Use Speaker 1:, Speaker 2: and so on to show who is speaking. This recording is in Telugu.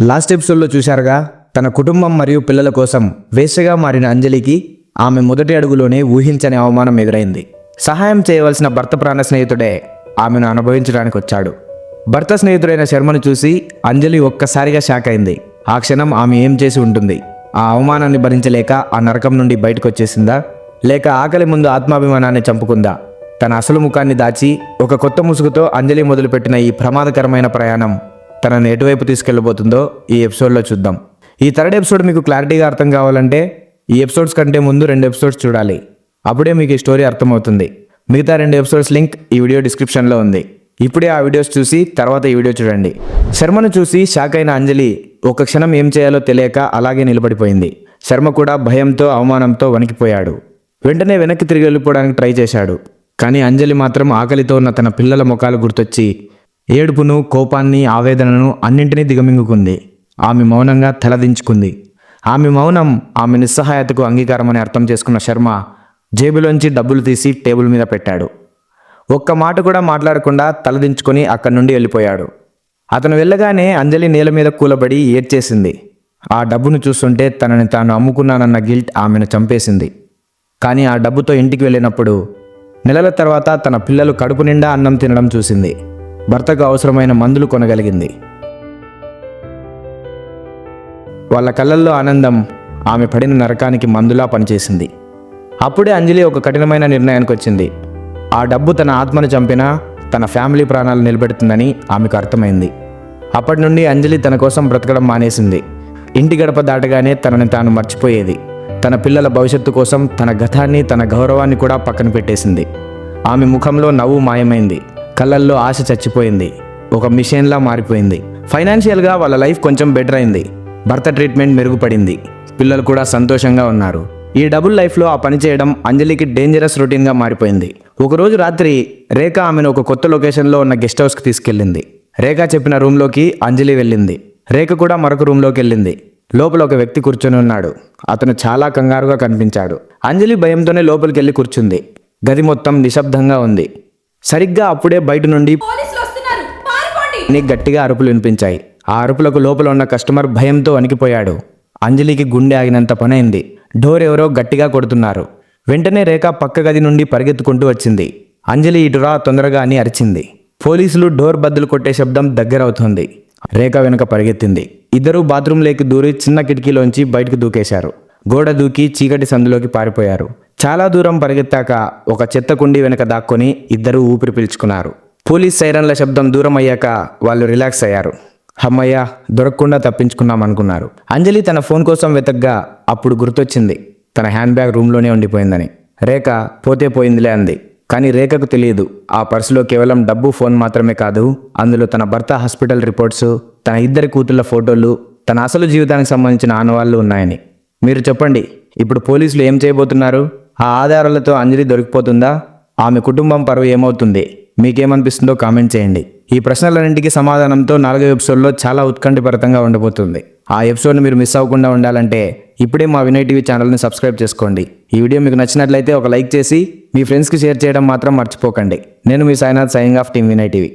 Speaker 1: లాస్ట్ ఎపిసోడ్లో చూశారుగా, తన కుటుంబం మరియు పిల్లల కోసం వేశ్యగా మారిన అంజలికి ఆమె మొదటి అడుగులోనే ఊహించని అవమానం ఎదురైంది. సహాయం చేయవలసిన భర్త ప్రాణ స్నేహితుడే ఆమెను అనుభవించడానికి వచ్చాడు. భర్త స్నేహితుడైన శర్మను చూసి అంజలి ఒక్కసారిగా షాక్ అయింది. ఆ క్షణం ఆమె ఏం చేసి ఉంటుంది? ఆ అవమానాన్ని భరించలేక ఆ నరకం నుండి బయటకు వచ్చేసిందా, లేక ఆకలి ముందు ఆత్మాభిమానాన్ని చంపుకుందా? తన అసలు ముఖాన్ని దాచి ఒక కొత్త ముసుగుతో అంజలి మొదలుపెట్టిన ఈ ప్రమాదకరమైన ప్రయాణం తనను ఎటువైపు తీసుకెళ్లబోతుందో ఈ ఎపిసోడ్లో చూద్దాం. ఈ థర్డ్ ఎపిసోడ్ మీకు క్లారిటీగా అర్థం కావాలంటే ఈ ఎపిసోడ్స్ కంటే ముందు 2 ఎపిసోడ్స్ చూడాలి. అప్పుడే మీకు ఈ స్టోరీ అర్థమవుతుంది. మిగతా 2 ఎపిసోడ్స్ లింక్ ఈ వీడియో డిస్క్రిప్షన్లో ఉంది. ఇప్పుడే ఆ వీడియోస్ చూసి తర్వాత ఈ వీడియో చూడండి. శర్మను చూసి షాక్ అయిన అంజలి ఒక క్షణం ఏం చేయాలో తెలియక అలాగే నిలబడిపోయింది. శర్మ కూడా భయంతో అవమానంతో వణికిపోయాడు. వెంటనే వెనక్కి తిరిగి వెళ్ళిపోవడానికి ట్రై చేశాడు. కానీ అంజలి మాత్రం ఆకలితో ఉన్న తన పిల్లల ముఖాలు గుర్తొచ్చి ఏడుపును, కోపాన్ని, ఆవేదనను అన్నింటినీ దిగమింగుకుంది. ఆమె మౌనంగా తలదించుకుంది. ఆమె మౌనం ఆమె నిస్సహాయతకు అంగీకారమని అర్థం చేసుకున్న శర్మ జేబులోంచి డబ్బులు తీసి టేబుల్ మీద పెట్టాడు. ఒక్క మాట కూడా మాట్లాడకుండా తలదించుకొని అక్కడి నుండి వెళ్ళిపోయాడు. అతను వెళ్ళగానే అంజలి నేల మీద కూలబడి ఏడ్చేసింది. ఆ డబ్బును చూస్తుంటే తనని తాను అమ్ముకున్నానన్న గిల్ట్ ఆమెను చంపేసింది. కానీ ఆ డబ్బుతో ఇంటికి వెళ్ళినప్పుడు నెలల తర్వాత తన పిల్లలు కడుపు నిండా అన్నం తినడం చూసింది. భర్తకు అవసరమైన మందులు కొనగలిగింది. వాళ్ళ కళ్ళల్లో ఆనందం ఆమె పడిన నరకానికి మందులా పనిచేసింది. అప్పుడే అంజలి ఒక కఠినమైన నిర్ణయానికి వచ్చింది. ఆ డబ్బు తన ఆత్మను చంపినా తన ఫ్యామిలీ ప్రాణాలు నిలబెడుతుందని ఆమెకు అర్థమైంది. అప్పటి నుండి అంజలి తన కోసం బ్రతకడం మానేసింది. ఇంటి గడప దాటగానే తనని తాను మర్చిపోయేది. తన పిల్లల భవిష్యత్తు కోసం తన గతాన్ని, తన గౌరవాన్ని కూడా పక్కన పెట్టేసింది. ఆమె ముఖంలో నవ్వు మాయమైంది. కళ్ళల్లో ఆశ చచ్చిపోయింది. ఒక మిషన్లా మారిపోయింది. ఫైనాన్షియల్గా వాళ్ళ లైఫ్ కొంచెం బెటర్ అయింది. భర్త ట్రీట్మెంట్ మెరుగుపడింది. పిల్లలు కూడా సంతోషంగా ఉన్నారు. ఈ డబుల్ లైఫ్లో ఆ పని చేయడం అంజలికి డేంజరస్ రొటీన్గా మారిపోయింది. ఒకరోజు రాత్రి రేఖ ఆమెను ఒక కొత్త లొకేషన్లో ఉన్న గెస్ట్ హౌస్కి తీసుకెళ్ళింది. రేఖ చెప్పిన రూమ్లోకి అంజలి వెళ్ళింది. రేఖ కూడా మరొక రూమ్లోకి వెళ్ళింది. లోపల ఒక వ్యక్తి కూర్చొని ఉన్నాడు. అతను చాలా కంగారుగా కనిపించాడు. అంజలి భయంతోనే లోపలికి వెళ్ళి కూర్చుంది. గది మొత్తం నిశ్శబ్దంగా ఉంది. సరిగ్గా అప్పుడే బయట నుండి గట్టిగా అరుపులు వినిపించాయి. ఆ అరుపులకు లోపల ఉన్న కస్టమర్ భయంతో వణికిపోయాడు. అంజలికి గుండె ఆగినంత పనైంది. డోర్ ఎవరో గట్టిగా కొడుతున్నారు. వెంటనే రేఖ పక్క గది నుండి పరిగెత్తుకుంటూ వచ్చింది. అంజలి ఇటురా తొందరగా అని అరిచింది. పోలీసులు డోర్ బద్దలు కొట్టే శబ్దం దగ్గరవుతోంది. రేఖ వెనుక పరిగెత్తింది. ఇద్దరూ బాత్రూంలోకి దూరి చిన్న కిటికీలోంచి బయటకు దూకేశారు. గోడ దూకి చీకటి సందులోకి పారిపోయారు. చాలా దూరం పరిగెత్తాక ఒక చెత్త కుండీ వెనక దాక్కొని ఇద్దరూ ఊపిరి పీల్చుకున్నారు. పోలీస్ సైరన్ల శబ్దం దూరం అయ్యాక వాళ్ళు రిలాక్స్ అయ్యారు. అమ్మయ్య, దొరకకుండా తప్పించుకున్నాం అనుకున్నారు. అంజలి తన ఫోన్ కోసం వెతగ్గా అప్పుడు గుర్తొచ్చింది తన హ్యాండ్ బ్యాగ్ రూమ్లోనే ఉండిపోయిందని. రేఖ పోతే పోయిందిలే అంది. కానీ రేఖకు తెలియదు ఆ పర్సులో కేవలం డబ్బు, ఫోన్ మాత్రమే కాదు, అందులో తన భర్త హాస్పిటల్ రిపోర్ట్స్, తన 2 కూతుళ్ల ఫోటోలు, తన అసలు జీవితానికి సంబంధించిన ఆనవాళ్లు ఉన్నాయని. మీరు చెప్పండి, ఇప్పుడు పోలీసులు ఏం చేయబోతున్నారు? ఆ ఆధారాలతో అంజలి దొరికిపోతుందా? ఆమె కుటుంబం పరువు ఏమవుతుంది? మీకేమనిపిస్తుందో కామెంట్ చేయండి. ఈ ప్రశ్నలన్నింటికి సమాధానంతో 4వ ఎపిసోడ్లో చాలా ఉత్కంఠభరితంగా ఉండబోతుంది. ఆ ఎపిసోడ్ని మీరు మిస్ అవ్వకుండా ఉండాలంటే ఇప్పుడే మా వినయ్ టీవీ ఛానల్ని సబ్స్క్రైబ్ చేసుకోండి. ఈ వీడియో మీకు నచ్చినట్లయితే ఒక లైక్ చేసి మీ ఫ్రెండ్స్కి షేర్ చేయడం మాత్రం మర్చిపోకండి. నేను మీ Sainath, signing off team Vinay TV.